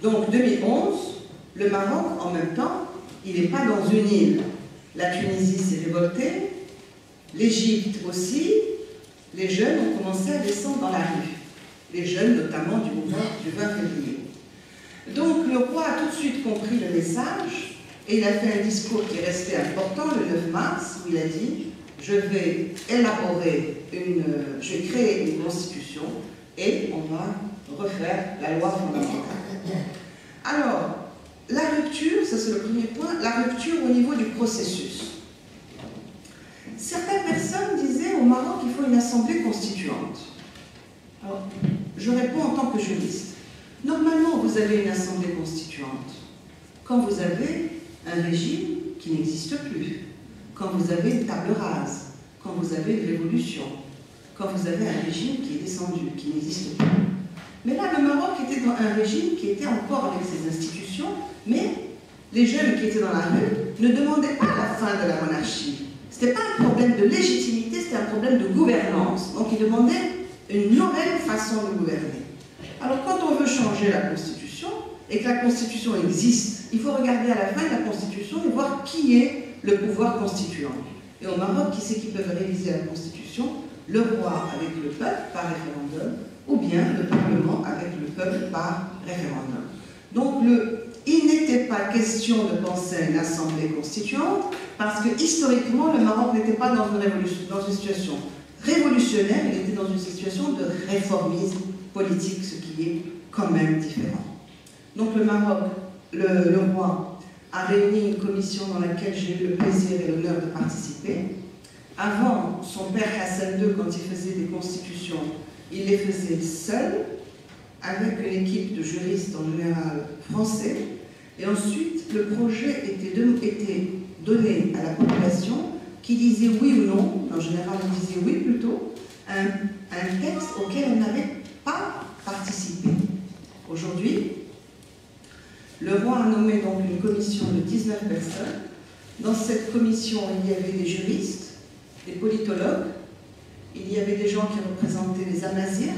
Donc 2011, le Maroc, en même temps, il n'est pas dans une île. La Tunisie s'est révoltée, l'Égypte aussi, les jeunes ont commencé à descendre dans la rue. Les jeunes, notamment du mouvement du 20 février. Donc le roi a tout de suite compris le message et il a fait un discours qui est resté important le 9 mars où il a dit « Je vais créer une constitution et on va refaire la loi fondamentale. » Alors, la rupture, ça c'est le premier point, la rupture au niveau du processus. Certaines personnes disaient au Maroc qu'il faut une assemblée constituante. Alors, je réponds en tant que juriste. Normalement, vous avez une assemblée constituante quand vous avez un régime qui n'existe plus, quand vous avez une table rase, quand vous avez une révolution, quand vous avez un régime qui est descendu, qui n'existe plus. Mais là, le Maroc était dans un régime qui était encore avec ses institutions, mais les jeunes qui étaient dans la rue ne demandaient pas la fin de la monarchie. Ce n'était pas un problème de légitimité, c'était un problème de gouvernance. Donc ils demandaient une nouvelle façon de gouverner. Alors quand on veut changer la Constitution, et que la Constitution existe, il faut regarder à la fin de la Constitution et voir qui est le pouvoir constituant. Et au Maroc, qui c'est qui peut réviser la Constitution? Le roi avec le peuple par référendum, ou bien le Parlement avec le peuple par référendum. Donc il n'était pas question de penser à une assemblée constituante, parce que historiquement, le Maroc n'était pas dans une situation révolutionnaire, il était dans une situation de réformisme politique, ce qui est quand même différent. Donc le Maroc, le roi, a réuni une commission dans laquelle j'ai eu le plaisir et l'honneur de participer. Avant, son père Hassan II, quand il faisait des constitutions, il les faisait seul, avec une équipe de juristes en général français. Et ensuite, le projet était donné à la population qui disait oui ou non, en général on disait oui plutôt, un texte auquel elle n'avait pas participé. Aujourd'hui, le roi a nommé donc une commission de 19 personnes. Dans cette commission, il y avait des juristes, des politologues, il y avait des gens qui représentaient les amazirs,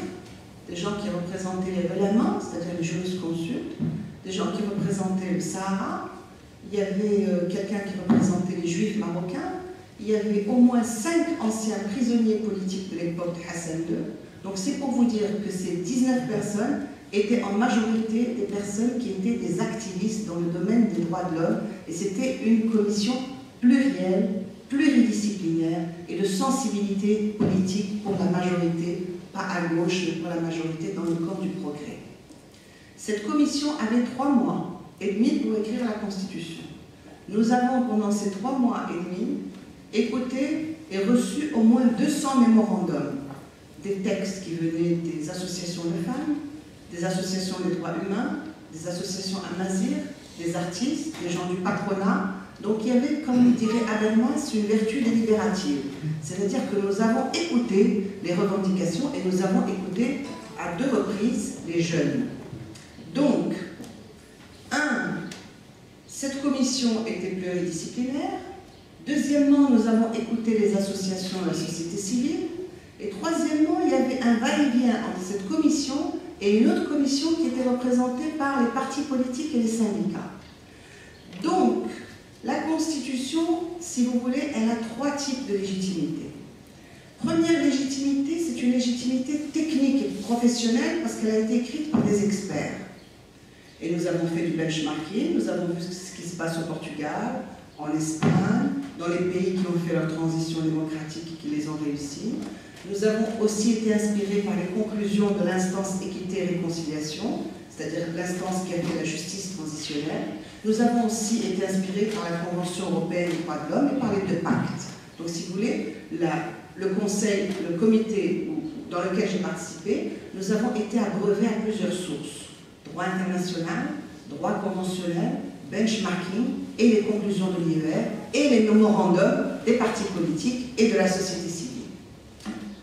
des gens qui représentaient les Ulama, c'est-à-dire les jurisconsultes, des gens qui représentaient le Sahara, il y avait quelqu'un qui représentait les juifs marocains, il y avait au moins 5 anciens prisonniers politiques de l'époque de Hassan II. Donc c'est pour vous dire que ces 19 personnes étaient en majorité des personnes qui étaient des activistes dans le domaine des droits de l'homme, et c'était une commission plurielle, pluridisciplinaire et de sensibilité politique pour la majorité, pas à gauche, mais pour la majorité dans le camp du progrès. Cette commission avait 3 mois et demi pour écrire la Constitution. Nous avons, pendant ces 3 mois et demi, écouté et reçu au moins 200 mémorandums, des textes qui venaient des associations de femmes, des associations des droits humains, des associations amazirs, des artistes, des gens du patronat. Donc il y avait, comme dirait Habermas, une vertu délibérative. C'est-à-dire que nous avons écouté les revendications et nous avons écouté à 2 reprises les jeunes. Donc, cette commission était pluridisciplinaire. Deuxièmement, nous avons écouté les associations de la société civile. Et troisièmement, il y avait un va-et-vient entre cette commission et une autre commission qui était représentée par les partis politiques et les syndicats. Donc, la Constitution, si vous voulez, elle a 3 types de légitimité. Première légitimité, c'est une légitimité technique et professionnelle parce qu'elle a été écrite par des experts. Et nous avons fait du benchmarking, nous avons vu ce qui se passe au Portugal, en Espagne, dans les pays qui ont fait leur transition démocratique et qui les ont réussi. Nous avons aussi été inspirés par les conclusions de l'instance équité et réconciliation, c'est-à-dire l'instance qui a fait la justice transitionnelle. Nous avons aussi été inspirés par la Convention européenne des droits de l'homme et par les 2 pactes. Donc si vous voulez, le conseil, le comité dans lequel j'ai participé, nous avons été abreuvés à plusieurs sources. Droit international, droit conventionnel, benchmarking et les conclusions de l'IER et les mémorandums des partis politiques et de la société civile.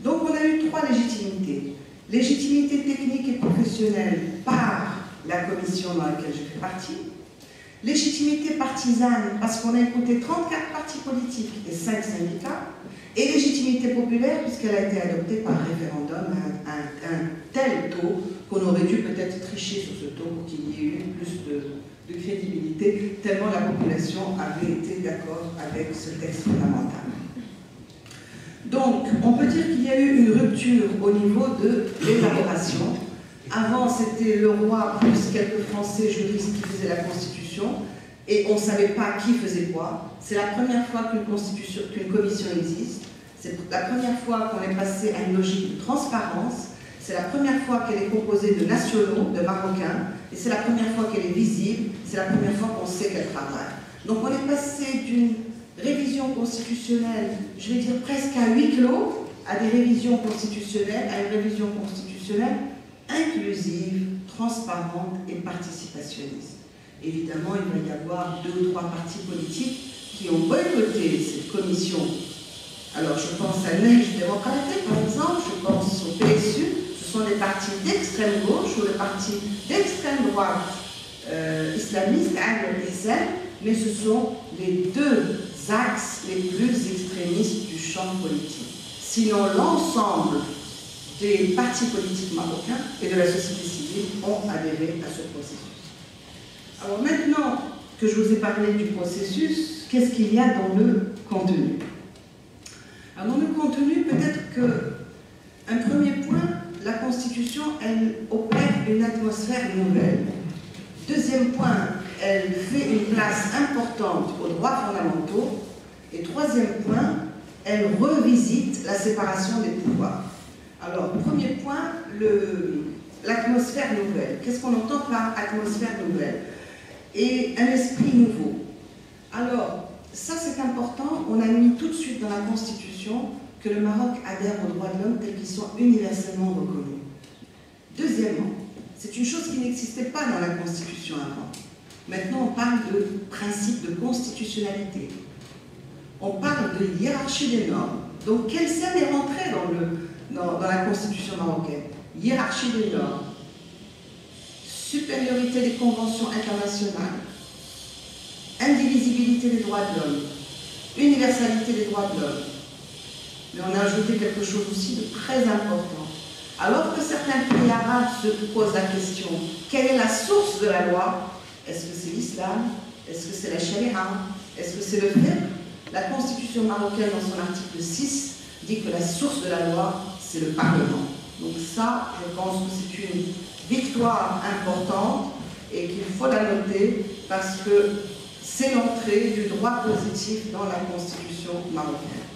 Donc on a eu 3 légitimités. Légitimité technique et professionnelle par la commission dans laquelle j'ai fait partie. Légitimité partisane parce qu'on a écouté 34 partis politiques et 5 syndicats. Et légitimité populaire puisqu'elle a été adoptée par référendum à un tel taux qu'on aurait dû peut-être tricher sur ce taux pour qu'il y ait eu plus de crédibilité, tellement la population avait été d'accord avec ce texte fondamental. Donc, on peut dire qu'il y a eu une rupture au niveau de l'élaboration. Avant, c'était le roi plus quelques Français juristes qui faisaient la Constitution, et on ne savait pas qui faisait quoi. C'est la première fois qu'une commission existe. C'est la première fois qu'on est passé à une logique de transparence. C'est la première fois qu'elle est composée de nationaux, de Marocains, et c'est la première fois qu'elle est visible, c'est la première fois qu'on sait qu'elle travaille. Donc on est passé d'une révision constitutionnelle, je vais dire presque à huis clos, à des révisions constitutionnelles, à une révision constitutionnelle inclusive, transparente et participationniste. Évidemment, il va y avoir 2 ou 3 partis politiques qui ont boycotté cette commission. Alors, je pense à l'Union démocratique, par exemple, je pense au PSU, ce sont des partis d'extrême gauche ou des partis d'extrême droite islamistes, mais ce sont les 2 axes les plus extrémistes du champ politique. Sinon, l'ensemble des partis politiques marocains et de la société civile ont adhéré à ce processus. Alors maintenant que je vous ai parlé du processus, qu'est-ce qu'il y a dans le contenu? Alors dans le contenu, peut-être qu'un premier point, la Constitution, elle opère une atmosphère nouvelle. Deuxième point, elle fait une place importante aux droits fondamentaux. Et troisième point, elle revisite la séparation des pouvoirs. Alors, premier point, l'atmosphère nouvelle. Qu'est-ce qu'on entend par atmosphère nouvelle? Et un esprit nouveau. Alors, ça c'est important, on a mis tout de suite dans la Constitution que le Maroc adhère aux droits de l'homme tels qu'ils sont universellement reconnus. Deuxièmement, c'est une chose qui n'existait pas dans la Constitution avant. Maintenant, on parle de principe de constitutionnalité. On parle de hiérarchie des normes. Donc, quelle scène est rentrée dans la Constitution marocaine? Hiérarchie des normes, supériorité des conventions internationales, indivisibilité des droits de l'homme, universalité des droits de l'homme. Mais on a ajouté quelque chose aussi de très important. Alors que certains pays arabes se posent la question, quelle est la source de la loi? Est-ce que c'est l'islam? Est-ce que c'est la charia? Est-ce que c'est le fiqh? La Constitution marocaine, dans son article 6, dit que la source de la loi, c'est le Parlement. Donc ça, je pense que c'est une victoire importante et qu'il faut la noter parce que c'est l'entrée du droit positif dans la Constitution marocaine.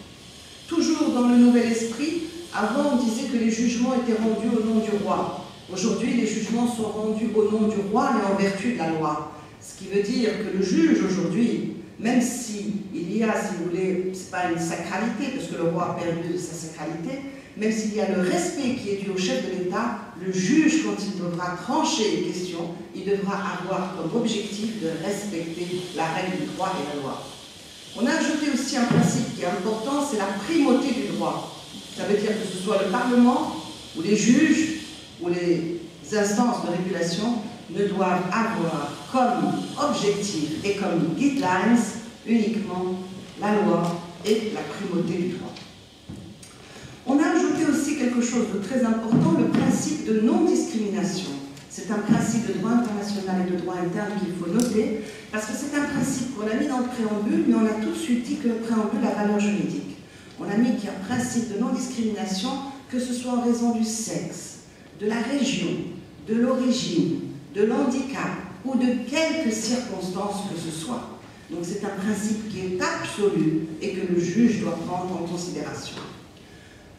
Toujours dans le nouvel esprit, avant on disait que les jugements étaient rendus au nom du roi. Aujourd'hui, les jugements sont rendus au nom du roi et en vertu de la loi. Ce qui veut dire que le juge aujourd'hui, même s'il y a, si vous voulez, ce n'est pas une sacralité, parce que le roi a perdu de sa sacralité, même s'il y a le respect qui est dû au chef de l'État, le juge, quand il devra trancher les questions, il devra avoir comme objectif de respecter la règle du droit et la loi. On a ajouté aussi un principe qui est important, c'est la primauté du droit. Ça veut dire que ce soit le Parlement, ou les juges, ou les instances de régulation, ne doivent avoir comme objectif et comme guidelines uniquement la loi et la primauté du droit. On a ajouté aussi quelque chose de très important, le principe de non-discrimination. C'est un principe de droit international et de droit interne qu'il faut noter, parce que c'est un principe qu'on a mis dans le préambule, mais on a tout de suite dit que le préambule a valeur juridique. On a mis qu'il y a un principe de non-discrimination, que ce soit en raison du sexe, de la région, de l'origine, de l'handicap ou de quelques circonstances que ce soit. Donc c'est un principe qui est absolu et que le juge doit prendre en considération.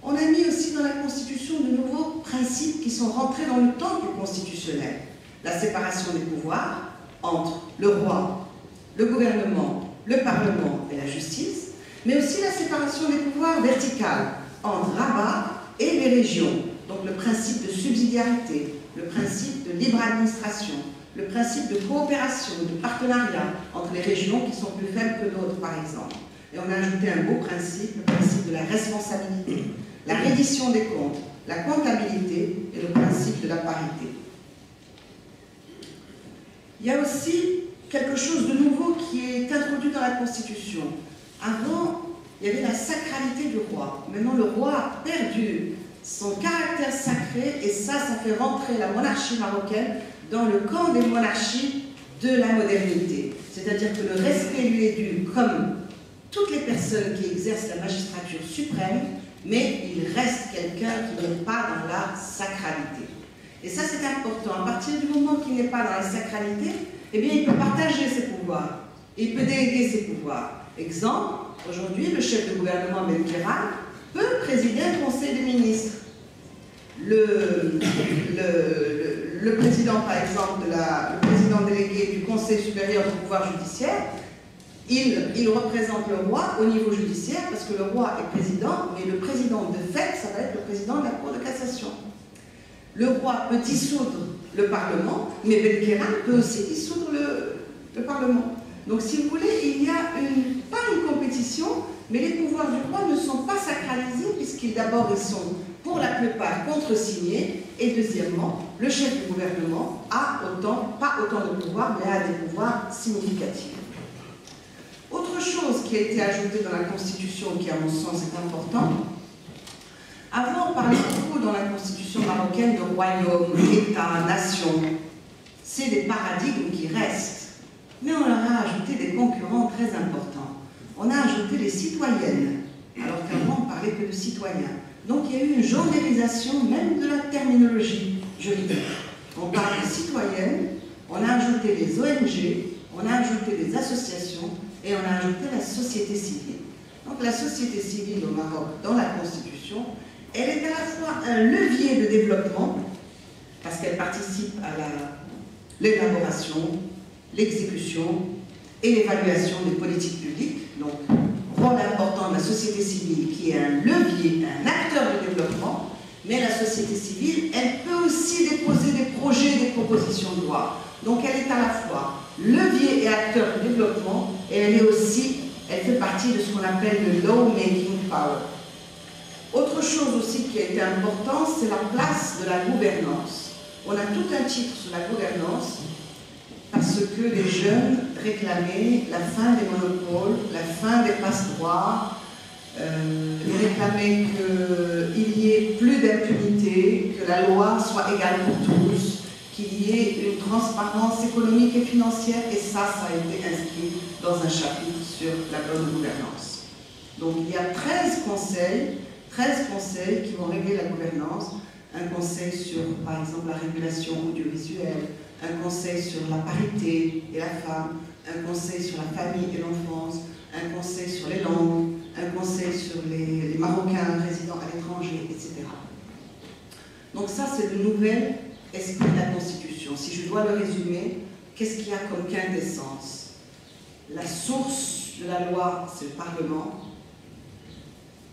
On a mis aussi dans la Constitution de nouveaux principes qui sont rentrés dans le temps du constitutionnel. La séparation des pouvoirs entre le roi, le gouvernement, le Parlement et la justice, mais aussi la séparation des pouvoirs verticale entre Rabat et les régions. Donc le principe de subsidiarité, le principe de libre administration, le principe de coopération, de partenariat entre les régions qui sont plus faibles que d'autres, par exemple. Et on a ajouté un beau principe, le principe de la responsabilité, la reddition des comptes, la comptabilité et le principe de la parité. Il y a aussi quelque chose de nouveau qui est introduit dans la Constitution. Avant, il y avait la sacralité du roi. Maintenant, le roi a perdu son caractère sacré et ça fait rentrer la monarchie marocaine dans le camp des monarchies de la modernité. C'est-à-dire que le respect lui est dû comme toutes les personnes qui exercent la magistrature suprême, mais il reste quelqu'un qui n'est pas dans la sacralité. Et ça, c'est important. À partir du moment qu'il n'est pas dans la sacralité, eh bien, il peut partager ses pouvoirs. Il peut déléguer ses pouvoirs. Exemple, aujourd'hui, le chef de gouvernement, Belkheran, peut présider un conseil des ministres. Le président, par exemple, le président délégué du Conseil supérieur du pouvoir judiciaire, il représente le roi au niveau judiciaire, parce que le roi est président, mais le président de fait, ça va être le président de la Cour de cassation. Le roi peut dissoudre le Parlement, mais Belkheran peut aussi dissoudre le Parlement. Donc, si vous voulez, il y a pas une compétition, mais les pouvoirs du roi ne sont pas sacralisés, puisqu'ils d'abord ils sont pour la plupart contresignés, et deuxièmement, le chef du gouvernement a pas autant de pouvoirs, mais a des pouvoirs significatifs. Autre chose qui a été ajoutée dans la Constitution, qui à mon sens est important, avant on parlait beaucoup dans la Constitution marocaine de royaume, État, nation. C'est des paradigmes qui restent, mais on leur a ajouté des concurrents très importants. On a ajouté les citoyennes, alors qu'avant on parlait que de citoyens. Donc il y a eu une genréisation même de la terminologie juridique. On parle de citoyennes, on a ajouté les ONG, on a ajouté les associations et on a ajouté la société civile. Donc la société civile au Maroc, dans la Constitution, elle est à la fois un levier de développement, parce qu'elle participe à l'élaboration, l'exécution et l'évaluation des politiques publiques. Donc, rôle important de la société civile qui est un levier, un acteur de développement, mais la société civile, elle peut aussi déposer des projets, des propositions de loi. Donc elle est à la fois levier et acteur de développement, et elle fait partie de ce qu'on appelle le law-making power. Autre chose aussi qui a été importante, c'est la place de la gouvernance. On a tout un titre sur la gouvernance, parce que les jeunes réclamaient la fin des monopoles, la fin des passe-droits, ils réclamaient qu'il y ait plus d'impunité, que la loi soit égale pour tous, qu'il y ait une transparence économique et financière, et ça a été inscrit dans un chapitre sur la bonne gouvernance. Donc il y a 13 conseils qui vont régler la gouvernance. Un conseil sur, par exemple, la régulation audiovisuelle, un conseil sur la parité et la femme, un conseil sur la famille et l'enfance, un conseil sur les langues, un conseil sur les Marocains résidant à l'étranger, etc. Donc ça, c'est le nouvel esprit de la Constitution. Si je dois le résumer, qu'est-ce qu'il y a comme quintessence? La source de la loi, c'est le Parlement.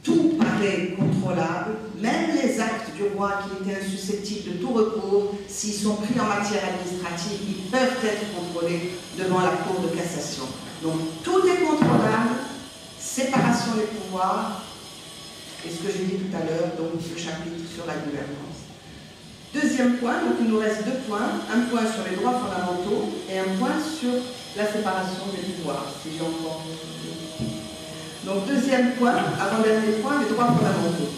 Tout paraît contrôlable, même les actes du roi qui étaient insusceptibles de tout recours, s'ils sont pris en matière administrative, ils peuvent être contrôlés devant la Cour de cassation. Donc tout est contrôlable, séparation des pouvoirs, et ce que j'ai dit tout à l'heure, donc le chapitre sur la gouvernance. Deuxième point, donc il nous reste 2 points, un point sur les droits fondamentaux et un point sur la séparation des pouvoirs, si j'ai encore... Donc, deuxième point, avant-dernier point, les droits fondamentaux.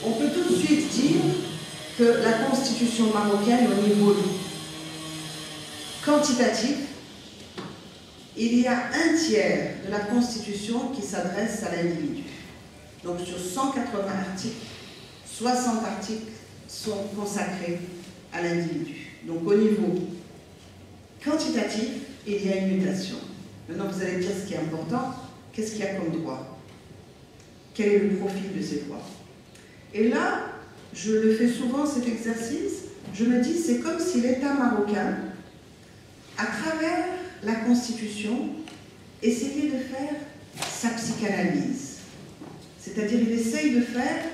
On peut tout de suite dire que la Constitution marocaine, au niveau quantitatif, il y a 1/3 de la Constitution qui s'adresse à l'individu. Donc, sur 180 articles, 60 articles sont consacrés à l'individu. Donc, au niveau quantitatif, il y a une mutation. Maintenant, vous allez dire ce qui est important, qu'est-ce qu'il y a comme droit? Quel est le profil de ces droits? Et là, je le fais souvent cet exercice, je me dis, c'est comme si l'État marocain, à travers la Constitution, essayait de faire sa psychanalyse. C'est-à-dire, il essaye de faire,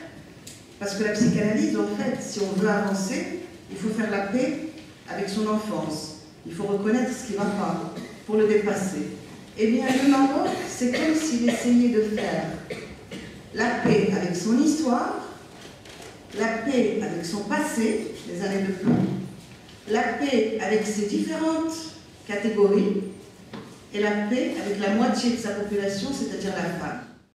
parce que la psychanalyse, en fait, si on veut avancer, il faut faire la paix avec son enfance. Il faut reconnaître ce qui ne va pas, pour le dépasser. Eh bien, le Maroc, c'est comme s'il essayait de faire la paix avec son histoire, la paix avec son passé, les années de plomb, la paix avec ses différentes catégories, et la paix avec la moitié de sa population, c'est-à-dire la femme.